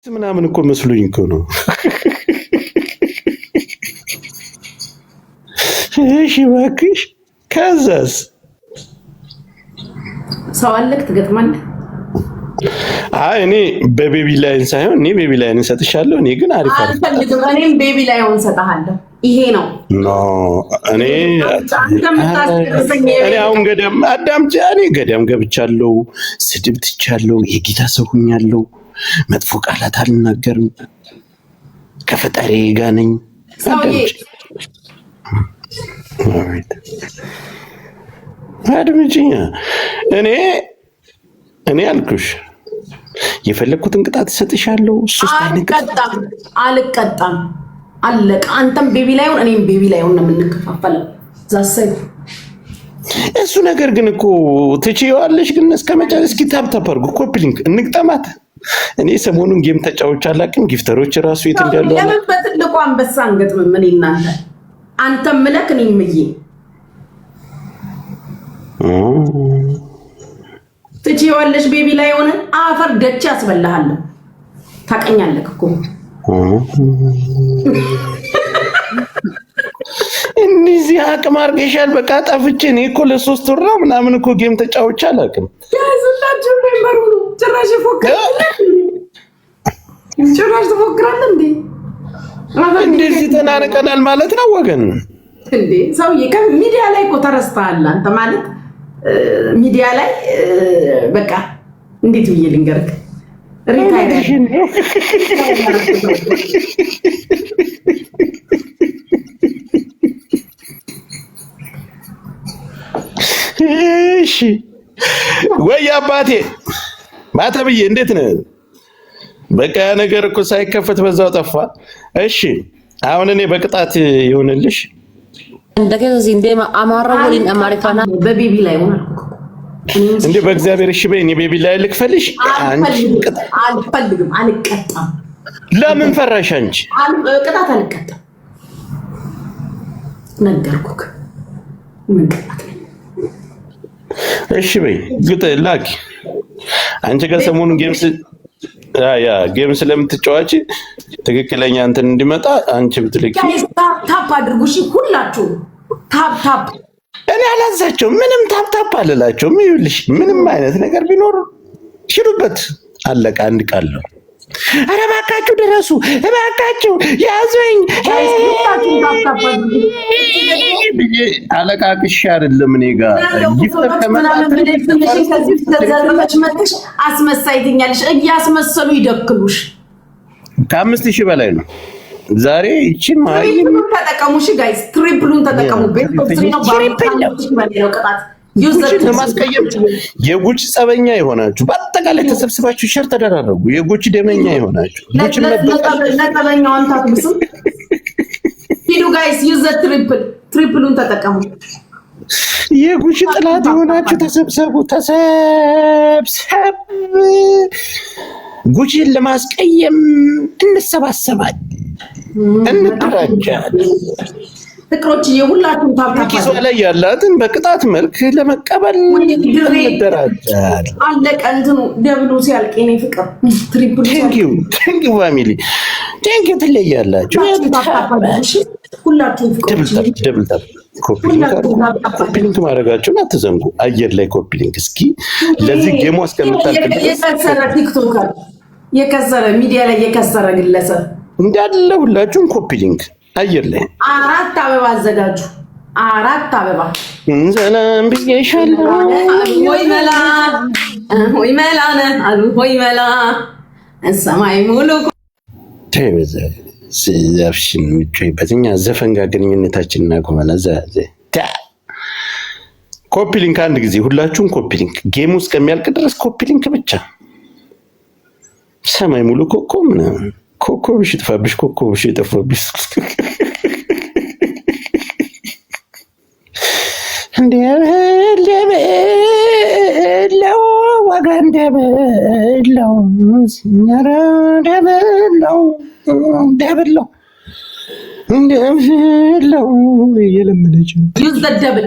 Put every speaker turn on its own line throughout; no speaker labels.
ምናምን እኮ መስሎኝ እኮ ነው። እሺ እባክሽ። ከዛስ
ሰው አለክ ትገጥማለህ?
አይ እኔ በቤቢ ላይን ሳይሆን እኔ ቤቢ ላይን ሰጥሻለሁ። እኔ ግን አሪፍ
አልፈልግም። እኔም ቤቢ ላይን ሰጣለሁ። ይሄ ነው
ኖ እኔ አሁን ገዳም አዳምጪ። እኔ ገዳም ገብቻለሁ፣ ስድብ ትቻለሁ፣ የጌታ ሰው ሁኛለሁ፣ መጥፎ ቃላት አልናገርም፣ ከፈጣሪ ጋር ነኝ። አድምጪኝ። እኔ አልኩሽ የፈለኩትን ቅጣት እሰጥሻለሁ።
አልቀጣም። አለቀ። አንተም ቤቢ ላይሆን እኔም ቤቢ ላይሆን ነው የምንከፋፈለው። ዛሰይ
እሱ ነገር ግን እኮ ትችይዋለሽ። ግን እስከመጨረሻ እስኪ ታፕታፕ አድርጉ፣ ኮፒ ሊንክ እንግጠማት። እኔ ሰሞኑን ጌም ተጫዎች አላውቅም። ጊፍተሮች ራሱ የት እንዳሉ
ለምን በትልቁ አንበሳ እንገጥም? ምን እናንተ አንተም ምለክ እኔም ምዬ ትችይዋለሽ። ቤቢ ላይ ሆነ አፈር ደች ያስበላሃለሁ። ታቀኛለህ እኮ
እንዲህ አቅም አድርገሻል። በቃ ጠፍቼ እኔ እኮ ለ3 ወር ነው ምናምን እኮ ጌም ተጫዎች አላውቅም።
ያዝላችሁ ሜምበሩ ጭራሽ ትፎክራለህ እንዴ?
እንደዚህ ተናንቀናል ማለት ነው ወገን
እንዴ? ሰውዬ ከሚዲያ ላይ እኮ ተረስተሃል አንተ ማለት ሚዲያ ላይ በቃ እንዴት ብዬ ልንገርህ? ሪታይሬሽን
እሺ ወይ አባቴ ማተብዬ እንዴት ነህ? በቃ ነገር እኮ ሳይከፈት በዛው ጠፋ። እሺ አሁን እኔ በቅጣት ይሆንልሽ
እንደዚህ እንደማ አማራውልን አማሪፋና
በቤቢ ላይ ሆነ
እንዴ? በእግዚአብሔር እሺ በይ። እኔ ቤቢ ላይ ልክፈልሽ? አንቺ
አልፈልግም፣ አልቀጣም።
ለምን ፈራሽ አንቺ?
ቅጣት አልቀጣም ነገርኩክ። ምን ቅጣት?
እሺ በይ ግጥ ላኪ። አንቺ ጋር ሰሞኑን ጌም ስለምትጫዋች ትክክለኛ እንትን እንዲመጣ አንቺ ብትልኪ
ታፕ አድርጉ። እሺ ሁላችሁ ታፕ።
እኔ አላዛቸውም፣ ምንም ታፕ አልላቸውም። ይኸውልሽ ምንም አይነት ነገር ቢኖር ሽሩበት፣ አለቀ። አንድ ቃል ነው። ኧረ እባካችሁ ድረሱ፣ እባካችሁ ያዙኝ ብዬ አለቃቅሽ አይደለም እኔ ጋር
መጥተሽ አስመሳይ ትኛለሽ። እያስመሰሉ ይደክሉሽ።
ከ5000 በላይ ነው ዛሬ። ይቺን
ትሪፕሉን ተጠቀሙ። እሺ ጋይስ ትሪፕሉን ተጠቀሙ። ቤት ነው ቅጣት
ለማስቀየም የጉቺ ጸበኛ የሆናችሁ በአጠቃላይ ተሰብስባችሁ ሸር ተደራረጉ። የጉቺ ደመኛ የሆናችሁ
ለጸበኛው አንታትብስም ሂዱ ጋይስ ዩዝ ዘ ትሪፕሉን ተጠቀሙ።
የጉቺ ጥላት የሆናችሁ ተሰብሰቡ። ጉቺን ለማስቀየም እንሰባሰባለን፣ እንደራጃለን።
ፍቅሮች የሁላችሁም
ኪሷ ላይ ያላትን በቅጣት መልክ ለመቀበል እንደራጃለን።
አለቀ። እንትኑ ደብሉ ሲያልቅ የኔ ፍቅር ትሪፕሉ
ቴንኪው ፋሚሊ ቴንኪው። ትለያላችሁ።
ሁላችሁም ፍቅሮች
ደብል ታፕ ኮፒ ሊንክ ማድረጋችሁን አትዘንጉ። አየር ላይ ኮፒ ሊንክ እስኪ ለዚህ ጌሙ አስቀምጣለሁ።
የከሰረ ቲክቶከር የከሰረ ሚዲያ ላይ የከሰረ ግለሰብ
እንዳለ ሁላችሁም ኮፒ ሊንክ አየር ላይ
4 አበባ አዘጋጁ። 4 አበባ
ሰላም ብዬሻለሁ።
ሆይ መላ ነህ አሉ። ሆይ መላ ሰማይ ሙሉ
ተበዛ ዘፍሽን ምጮይበት እኛ ዘፈን ጋር ግንኙነታችን እናቆመና ኮፒ ሊንክ አንድ ጊዜ ሁላችሁም ኮፒ ሊንክ ጌሙ እስከሚያልቅ ድረስ ኮፒ ሊንክ ብቻ። ሰማይ ሙሉ ኮኮብ ምናምን ኮኮብሽ ይጥፋብሽ፣ ኮኮብሽ ይጠፋብሽ። እንደበለው ዋጋ እንደበለው ሲኛራ እንደበለው እየለመደች
ዩዝ ዘ ደብል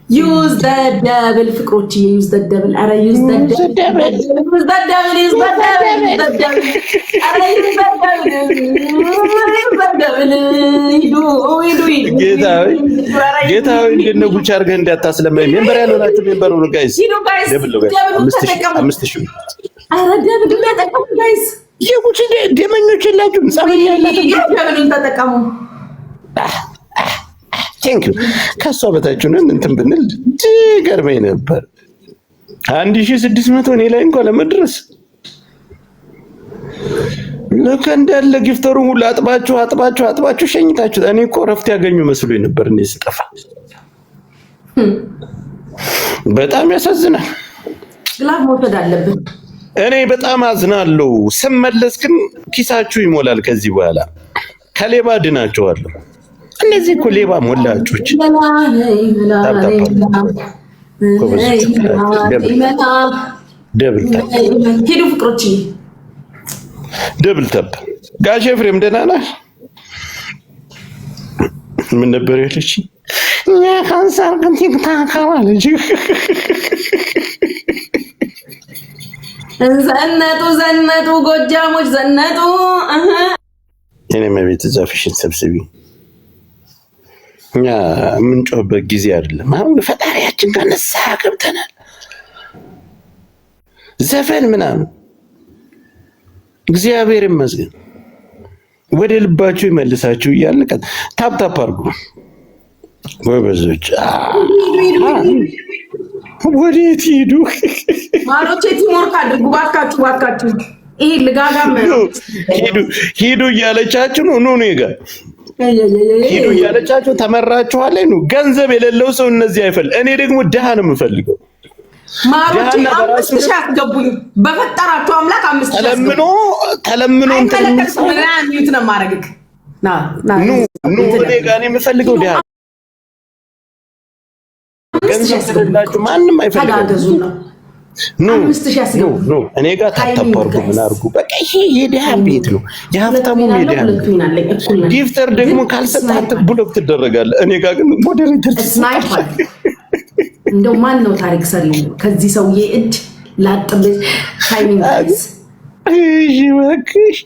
ዩዝ ዘ ደብል ፍቅሮች ዩዝ ዘ ደብል አረ ዩዝ ዘ ደብል ዩዝ ዘ ደብል ዩዝ ዘ ደብል አረ ዩዝ ዘ ደብል
ጌታዊ እንደነ ጉቻ አድርገህ እንዳታስለመኝ ሜምበር ያልሆናችሁ ሜምበር ሁኑ ጋይስ ደብል ነው ጋይስ 5000
አረ ደብል ተጠቀሙ ጋይስ
የጉቺ ደመኞች የላችሁም ጸበኛ ያላችሁ
ደብሉን ተጠቀሙ
ቴንክ ዩ ከሷ በታችሁን እንትን ብንል ገርመኝ ነበር 1600 እኔ ላይ እንኳን ለመድረስ ለካ እንዳለ ጊፍተሩ ሁሉ አጥባችሁ ሸኝታችሁ እኔ እኮ ረፍት ያገኙ መስሎኝ ነበር እኔ ስጠፋ በጣም ያሳዝናል
ግላብ መውሰድ አለብን
እኔ በጣም አዝናለሁ ስመለስ ግን ኪሳችሁ ይሞላል ከዚህ በኋላ ከሌባ ድናቸዋለሁ እነዚህ እኮ ሌባ ሞላጮች ደብል ታፕ
ሄዱ ፍቅሮች
ደብል ታፕ ጋሽ ኤፍሬም ደህና ነህ ምን ነበር ያለች ያ ካንሰር ግን ቲክታክ አለች
ዘነጡ ጎጃሞች ዘነጡ
እኔ መቤት ዛፍሽን ሰብስቢ እኛ የምንጮህበት ጊዜ አይደለም አሁን ፈጣሪያችን ጋር ንስሐ ገብተናል ዘፈን ምናምን እግዚአብሔር ይመስገን ወደ ልባችሁ ይመልሳችሁ እያልን ታፕ አድርጉ ወበዞች ወዴት ሂዱ
ማሮቼ ቲሞርክ አድርጉ ባካችሁ ይሄ ልጋጋም
ሂዱ እያለቻችሁ ነው ጋር ሂዱ እያለቻችሁ ተመራችኋል ነው ገንዘብ የሌለው ሰው እነዚህ አይፈል እኔ ደግሞ ድሃ ነው የምፈልገው
ማሮቼ 5000 አስገቡኝ በፈጠራችሁ አምላክ 5000 ተለምኖ ሚዩት ነው ማረግክ ኑ
እኔ ጋር ነው የምፈልገው ድሃ ገንዘብ ስለላችሁ ማንም አይፈልግም ኑ እኔ ጋር ታታፓርጉ ምን አርጉ በቃ ይሄ የድሃ ቤት ነው የሀብታሙ ሜዳ ጊፍተር ደግሞ ካልሰጣት ብሎክ ትደረጋለህ እኔ ጋር ግን ሞዴሬተር
ስናይፐር እንደው ማን ነው ታሪክ ሰሪ ከዚህ ሰውዬ እጅ ላጥብስ ታይሚንግ ጋይስ
እሺ ወክሽ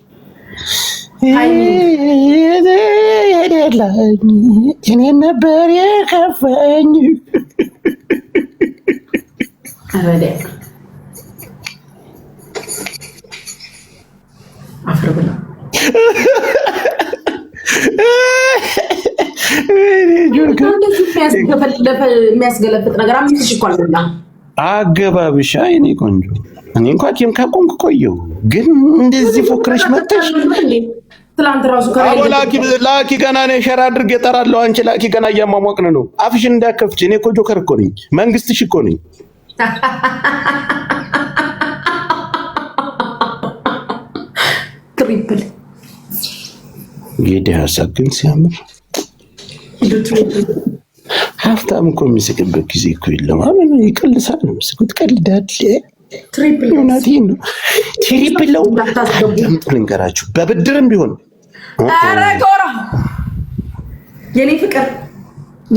እኔ ነበር የከፈኝ
አረደ አፍረብላ የሚያስገለፍጥ ነገር አምስት እኮ አልሞላ
አገባብሻ የኔ ቆንጆ እኔ እንኳን ቲም ካቆምኩ ቆየሁ ግን እንደዚህ ፎክረሽ መጥተሽ
ትላንት ራሱ
ላኪ ገና ነው ሸራ አድርጌ እጠራለሁ አንቺ ላኪ ገና እያሟሟቅን ነው አፍሽን እንዳከፍች እኔ እኮ ጆከር እኮ ነኝ መንግስትሽ እኮ ነኝ
ትሪፕል
የድሃ ሀሳብ ግን ሲያምር ሀብታም እኮ የሚስቅበት ጊዜ እኮ የለም አሁን ይቀልሳል ነው የሚስቁት ቀልዳለህ
ትሪፕል
እውነቴን ነው ትሪፕል ነው ልንገራችሁ በብድርም ቢሆን
ኧረ ጎራ የኔ ፍቅር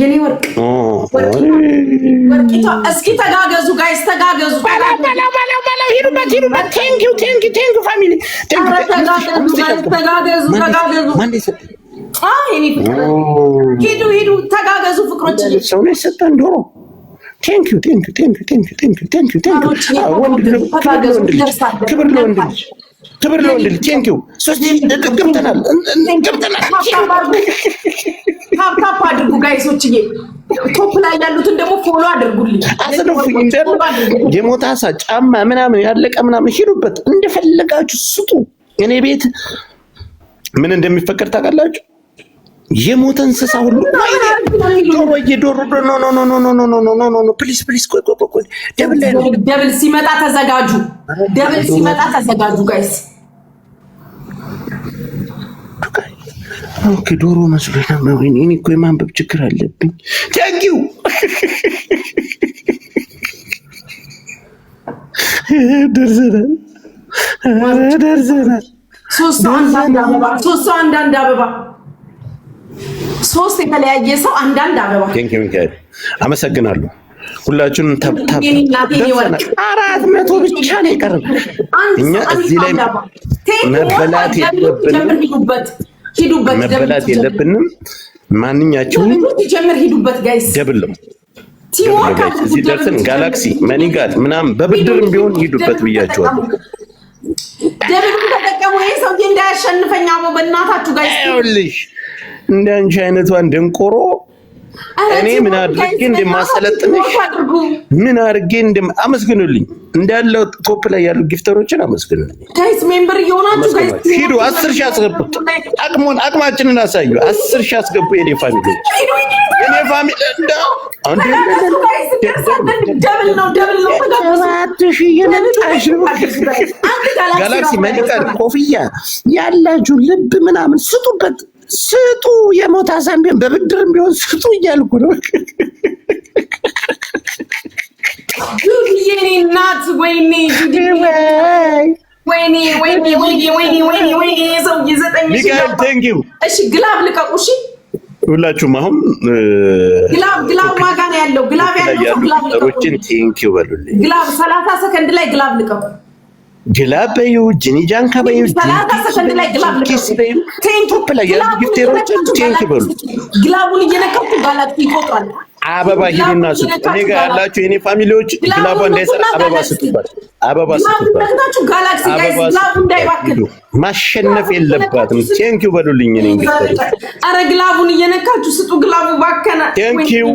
የኔ ወርቅ ወርቂቷ እስኪ ተጋገዙ ጋይስ ተጋገዙ
ሂዱበት ቴንክ ዩ ፋሚሊ
ተጋገዙ የኔ ፍቅር ሂዱ ተጋገዙ ፍቅሮች
ሰው ነው የሰጠን ዶሮ ቴንክ ዩ ክብር ለወንድ ልጅ ቴንክ ዩ ሶስት ገብተናል
ታፕ አድርጉ ጋይሶችዬ ቶፕ ላይ ያሉትን ደግሞ ፎሎ አድርጉልኝ
አሰደፉኝ የሞታ ሳ ጫማ ምናምን ያለቀ ምናምን ሂዱበት እንደፈለጋችሁ ስጡ እኔ ቤት ምን እንደሚፈቀድ ታውቃላችሁ የሞተ እንስሳ ሁሉ ዶሮ ኖ ፕሊዝ ቆይ
ደብል ሲመጣ ተዘጋጁ ጋይስ
ኦኬ ዶሮ መስሎኝ ነበር እኔ እኮ የማንበብ ችግር አለብኝ ቴንኪው ደርሰናል
ሶስት አንዳንድ አበባ ሶስት የተለያየ ሰው አንዳንድ አበባ።
ቴንክ ዩ ሚካኤል አመሰግናለሁ። ሁላችሁንም ታብታብ 400 ብቻ ነው የቀረን። እኛ እዚህ ላይ መበላት የለብንም። ማንኛቸውም
ጀምር ሂዱበት ጋይስ
ደብል ነው እዚህ ደርሰን ጋላክሲ መኒጋድ ምናምን በብድርም ቢሆን ሂዱበት ብያቸዋለሁ።
ደብል ተጠቀሙ። ይሄ ሰው እንዳያሸንፈኝ አቦ በእናታችሁ ጋይስ
ይኸውልሽ እንደ አንቺ አይነቷን ደንቆሮ እኔ ምን አድርጌ እንደማሰለጥንሽ ምን አድርጌ አመስግኑልኝ። እንዳለው ቶፕ ላይ ያሉ ጊፍተሮችን አመስግኑልኝ
ጋይስ። ሜምበር እየሆናችሁ ጋይስ
ሂዱ። 10 ሺህ አስገቡት። አቅማችንን አሳዩ። 10 ሺህ አስገቡ። የኔ ፋሚሊዎች የኔ ፋሚሊ አንዴ
ደብል ነው
7000 የመጣሽ ጋላክሲ መኒካድ ኮፍያ ያላችሁ ልብ ምናምን ስጡበት። ስጡ። የሞት አሳምቢያን በብድርም ቢሆን ስጡ እያልኩ ነው።
የኔ እናት ወይኔ ሰው ይዘጠኝ
ሚካኤል ቴንክ ዩ።
እሺ ግላብ ልቀቁ። እሺ
ሁላችሁም አሁን
ግላብ ዋጋ ነው ያለው። ግላብ ያለው ግላብ ልቀቁ።
ቴንክ ዩ በሉልኝ።
ግላብ 30 ሰከንድ ላይ ግላብ ልቀቁ።
ግላብ በዩ ጂኒጃን ከበዩ
30 ሰከንድ ላይ ግላብ ልቀቁ።
ቶፕ ላይ ያሉ ጊፍተሮችን ቴንክ ዩ በሉ።
ግላቡን እየነከቱ ጋላክሲ ይቆጣል።
አበባ ሂዱና ስጡ። እኔ ጋር ያላችሁ የኔ ፋሚሊዎች ግላቧ እንዳይሰራ አበባ ስጡባት። አበባ ስጡባት።
ጋላክሲ ጋይስ ግላቡ እንዳይባክን
ማሸነፍ የለባትም። ቴንክ ዩ በሉልኝ። እኔ እንግዲህ
አረ ግላቡን እየነካችሁ ስጡ። ግላቡ ባከነ።
ቴንክ ዩ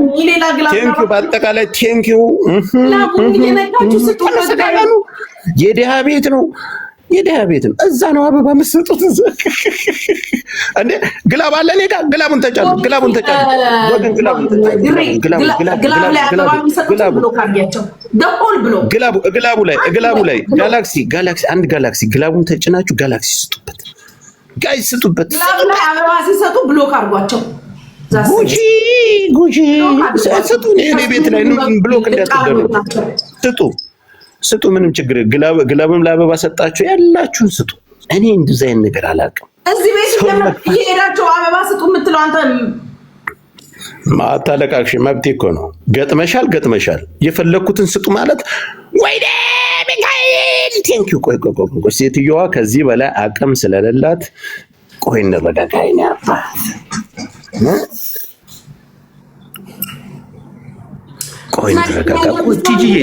ቴንክ ዩ። በአጠቃላይ ቴንክ ዩ።
ግላቡን እየነካችሁ ስጡ።
የድሃ ቤት ነው የድሃ ቤት ነው። እዛ ነው አበባ መስጠቱት። እንዴ ግላብ አለ እኔ ጋር። ግላቡን ተጫሉ። ወገን ግላቡን ተጫሉ። ግላቡ ላይ ጋላክሲ አንድ ጋላክሲ ግላቡን ተጭናችሁ ጋላክሲ ስጡበት። ጋይ ስጡበት።
ግላቡ ላይ አበባ ሲሰጡ ብሎክ አድርጓቸው።
ጉጂ ስጡ። እኔ ቤት ላይ ብሎክ እንዳትደረጉ ስጡ። ምንም ችግር ግላብም ለአበባ ሰጣችሁ ያላችሁን ስጡ። እኔ እንደዛ አይነት ነገር አላውቅም።
እዚህ ቤት እየሄዳችሁ አበባ ስጡ የምትለው አንተ
ማታለቃሽ መብቴ እኮ ነው። ገጥመሻል የፈለኩትን ስጡ ማለት ወይኔ ሚካኤል ቴንክ ዩ። ቆይ ሴትዮዋ ከዚህ በላይ አቅም ስለሌላት ቆይ እንረጋጋ። አይኔ አባት ቆይ እንረጋጋ።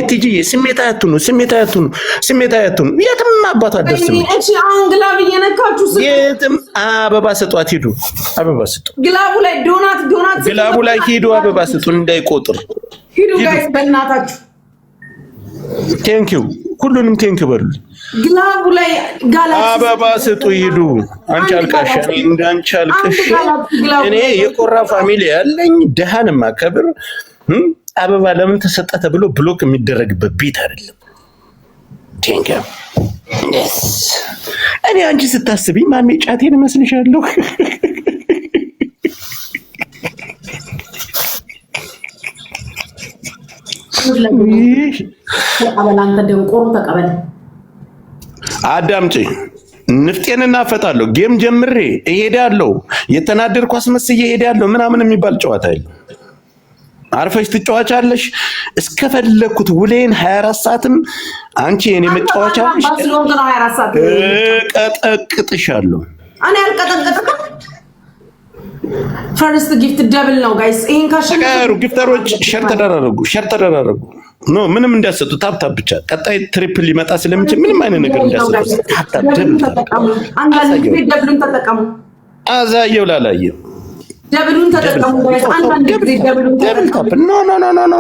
ቲጂዬ ስሜታዊ አትሁኑ። የትም አባቷ አትደርስም።
እሺ አሁን ግላብ እየነካችሁ ስጡ።
የትም አበባ ስጧት። ሂዱ አበባ ስጡ።
ግላቡ ላይ ዶናት
ግላቡ ላይ ሂዱ አበባ ስጡ እንዳይቆጥር።
ሂዱ ጋይስ በእናታችሁ
ቴንክ ዩ። ሁሉንም ቴንክ ዩ በሉ።
ግላቡ ላይ ጋላክሲ
አበባ ስጡ። ሂዱ። አንቺ አልቃሽ እንዳንቺ አልቅሽ። እኔ የቆራ ፋሚሊ ያለኝ ደሃን ማከብር አበባ ለምን ተሰጠ ተብሎ ብሎክ የሚደረግበት ቤት አይደለም። ቴንክ ዩ። እኔ አንቺ ስታስቢ ማሜ ጫቴን እመስልሻለሁ።
አንተ ደንቆሮ ተቀበል።
አዳምጪ። ንፍጤን እናፈጣለሁ። ጌም ጀምሬ እሄዳለሁ። የተናደድኩ አስመስዬ እሄዳለሁ ምናምን የሚባል ጨዋታ የለም። አርፈሽ ትጫወቻለሽ እስከፈለኩት ውሌን 24 ሰዓትም አንቺ የኔ መጫወቻ ነሽ። ቀጠቅጥሻለሁ።
እኔ አልቀጠቅጥም። ፈርስት ጊፍት ደብል ነው ጋይስ። ይሄን ካሸነፉ
ጊፍተሮች ሸር ተደራረጉ። ኖ ምንም እንዳሰጡ ታፕታፕ ብቻ። ቀጣይ ትሪፕል ሊመጣ ስለሚችል ምንም አይነት ነገር እንዳሰጡ ታፕታፕ ደብል ተጠቀሙ።
አንዳንድ ጊዜ ደብሉን ተጠቀሙ።
አዛየው ላላየው
ደብሉን ተጠቀሙ ጋይስ። አንዳንድ ጊዜ ደብሉን
ተጠቀሙ።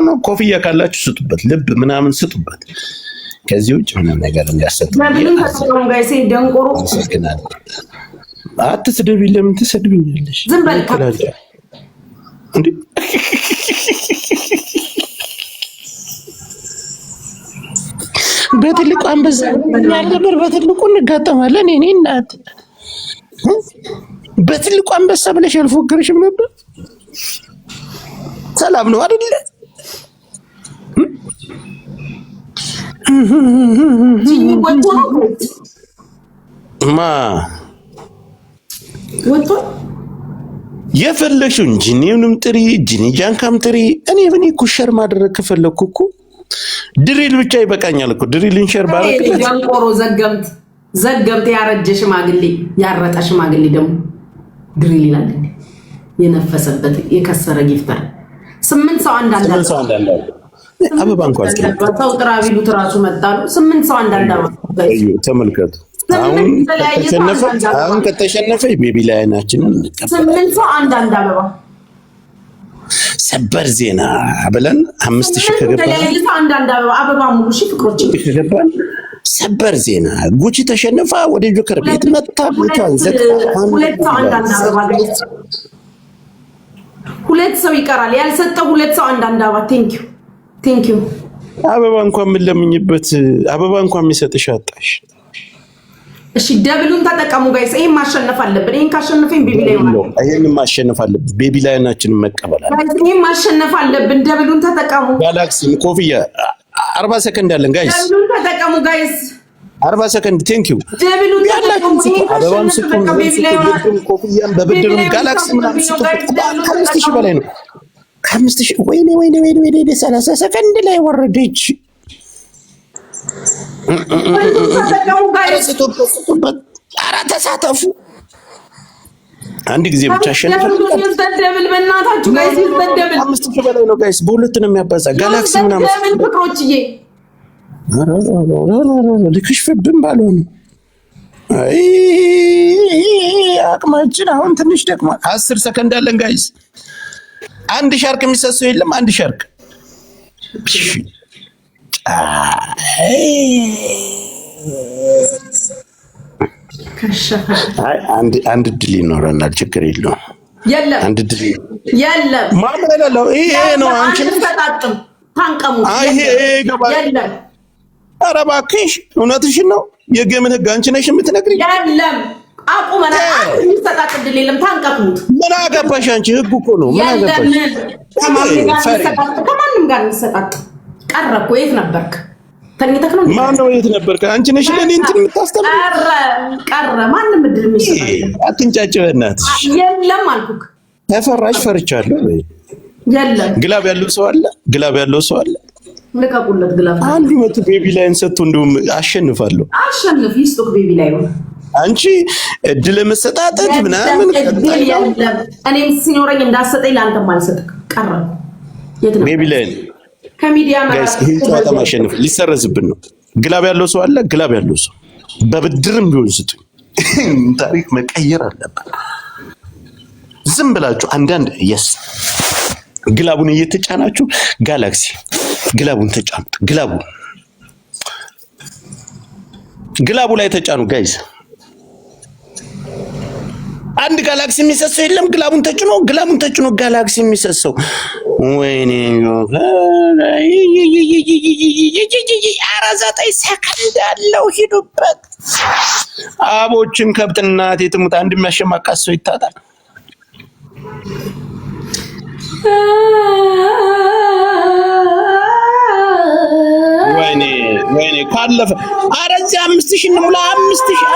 ኖ ኮፍያ ካላችሁ ስጡበት። ልብ ምናምን ስጡበት። ከዚህ ውጭ ምንም ነገር እንዳሰጡ
ደብሉን ተጠቀሙ ጋይስ። ደንቆሮ
አትስደቢ። ለምን ትሰድብኛለሽ?
ዝም በል
እንዴ! በትልቁ አንበሳ ያለበር በትልቁ እንጋጠማለን። እኔ እናት በትልቁ አንበሳ ብለሽ አልፎገረሽም ነበር። ሰላም ነው አይደል? ማ
ወጥቶ
የፈለግሽውን ጂኒውንም ጥሪ ጂኒ ጃንካም ጥሪ። እኔ ሸር ማድረግ ከፈለኩ እኮ ድሪል ብቻ ይበቃኛል እኮ ድሪልን ሸር ባረክ።
ጃንቆሮ ዘገምት ያረጀ ሽማግሌ ያረጠ ሽማግሌ ደግሞ ድሪል ይላል። የነፈሰበት የከሰረ ጊፍተር 8 ሰው አንዳንድ
አበባ እንኳን
ሰው ጥራ ቢሉት ራሱ መጣሉ 8 ሰው አንዳንድ
ተመልከቱ። አሁን ከተሸነፈ ቤቢ ላይ አይናችንን እንቀበል።
8 ሰው አንዳንድ አበባ
ሰበር ዜና ብለን 5000 ከገባን
አንዳንድ አበባ ሙሉ ሺ ፍቅሮች
ከገባን ሰበር ዜና ጉቺ ተሸነፋ ወደ ጆከር ቤት መጣ። ቦታን ዘግታ
2 ሰው አንዳንድ አበባ ጋይስ 2 ሰው ይቀራል። ያልሰጠው 2 ሰው አንዳንድ አበባ ቴንክ ዩ
አበባ እንኳን ምን ለምኝበት አበባ እንኳን የሚሰጥሽ አጣሽ።
እሺ ደብሉን ተጠቀሙ ጋይስ። ይሄን ማሸነፍ አለብን። ይሄን ካሸነፈን ቤቢ ላይ ይሆናል።
ይሄን ማሸነፍ አለብን። ቤቢ ላይናችንን መቀበል አለብን።
ይሄን ማሸነፍ አለብን። ደብሉን ተጠቀሙ።
ጋላክሲ ኮፍያ 40 ሰከንድ አለን ጋይስ።
ደብሉን ተጠቀሙ ጋይስ።
40 ሰከንድ ቴንክ ዩ
ደብሉን ተጠቀሙ።
አበባም ስጡን ቤቢ ላይ ይሆናል። ኮፍያም በብድርም ጋላክሲ ምናምን ስጡን። 5000 በላይ ነው። 5000 ወይኔ 30 ሰከንድ ላይ ወረደች። ኧረ ተሳተፉ። አንድ ጊዜ ብቻ አሸንፈን
ደብል በእናታችሁ ጋይስ ይደብል
5000 በላይ ነው ጋይስ። በሁለት ነው የሚያባዛ ጋላክሲ ምናምን
ፍቅሮችዬ
ልክሽፍብን ባልሆነ አቅማችን አሁን ትንሽ ደክሟል። 10 ሰከንድ አለን ጋይስ። አንድ ሻርክ የሚሰሰው የለም። አንድ ሻርክ አንድ ድል ይኖረናል። ችግር የለውም።
የለም
አንድ ድል
የለም።
ማመለለው ይሄ ነው። አንቺ
ተጣጥም ታንቀሙ
ይሄ ይገባል።
የለም
ኧረ እባክሽ እውነትሽን ነው። የገምን ህግ አንቺ ነሽ የምትነግሪኝ።
የለም አቁመና ተጣጥ ድል የለም። ታንቀሙት።
ምን አገባሽ አንቺ? ህጉ እኮ ነው። ምን አገባሽ?
ከማንም ጋር እንሰጣጥ ቀረ እኮ። የት ነበርክ? ተኝተክ ነው።
ማን ነው የት ነበርክ? አንቺ ነሽ ለኔ እንትን የምታስተምር።
ቀረ ማንም እድል የሚሰጣጥ
አትንጫጭ በእናትሽ።
የለም አልኩክ።
ተፈራሽ ፈርቻለሁ።
የለም
ግላብ ያለው ሰው አለ። ግላብ ያለው ሰው አለ።
ልቀቁለት ግላብ።
አንዱ መቶ ቤቢ ላይን ሰጥቶ እንደውም አሸንፋለሁ።
አሸንፍ ይስጡክ ቤቢ ላይ ነው።
አንቺ እድል መሰጣጠት ምናምን
እኔም ሲኖረኝ እንዳሰጠኝ ለአንተም አልሰጥክ። ቀረ የት ነው
ቤቢ ላይ
ከሚዲያ
ጋይስ? ይሄን ጨዋታ ማሸነፍ ሊሰረዝብን ነው። ግላብ ያለው ሰው አለ። ግላብ ያለው ሰው በብድርም ቢሆን ስጡኝ። ታሪክ መቀየር አለበት። ዝም ብላችሁ አንዳንድ የስ ግላቡን እየተጫናችሁ ጋላክሲ ግላቡን ተጫኑት። ግላቡ ላይ ተጫኑ ጋይስ። አንድ ጋላክሲ የሚሰሰው የለም። ግላቡን ተጭኖ ጋላክሲ የሚሰሰው ወይኔ 9 ሰከንድ አለው። ሂዱበት አቦችን ከብትና ትሙት። አንድ የሚያሸማቃት ሰው ይታጣል። ወይኔ ካለፈ አረዚ 5000 እንሙላ 5000